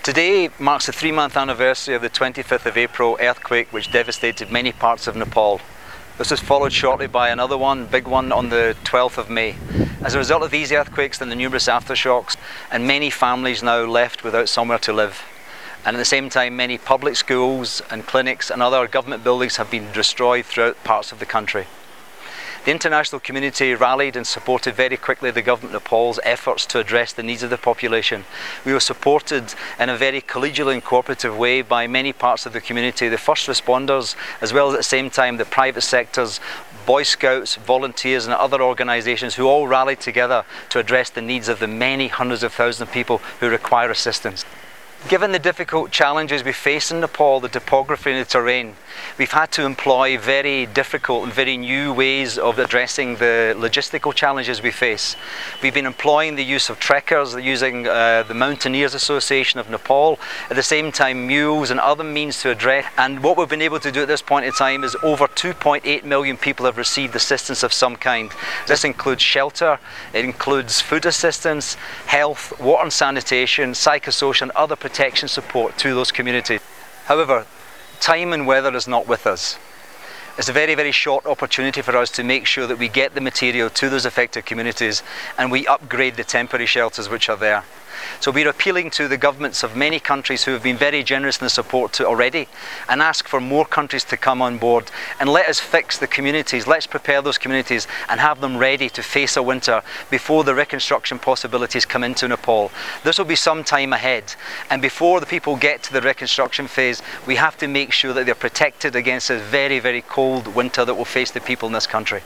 Today marks the 3-month anniversary of the 25th of April earthquake which devastated many parts of Nepal. This was followed shortly by another one, big one, on the 12th of May. As a result of these earthquakes and the numerous aftershocks, and many families now left without somewhere to live. And at the same time, many public schools and clinics and other government buildings have been destroyed throughout parts of the country. The international community rallied and supported very quickly the government of Nepal's efforts to address the needs of the population. We were supported in a very collegial and cooperative way by many parts of the community, the first responders, as well as at the same time the private sectors, Boy Scouts, volunteers and other organisations who all rallied together to address the needs of the many hundreds of thousands of people who require assistance. Given the difficult challenges we face in Nepal, the topography and the terrain, we've had to employ very difficult and very new ways of addressing the logistical challenges we face. We've been employing the use of trekkers, using the Mountaineers Association of Nepal, at the same time mules and other means to address. And what we've been able to do at this point in time is over 2.8 million people have received assistance of some kind. This includes shelter, it includes food assistance, health, water and sanitation, psychosocial and other protection support to those communities. However, time and weather is not with us. It's a very, very short opportunity for us to make sure that we get the material to those affected communities and we upgrade the temporary shelters which are there. So we're appealing to the governments of many countries who have been very generous in the support to already, and ask for more countries to come on board and let us fix the communities, let's prepare those communities and have them ready to face a winter before the reconstruction possibilities come into Nepal. This will be some time ahead, and before the people get to the reconstruction phase, we have to make sure that they're protected against this very, very cold winter that will face the people in this country.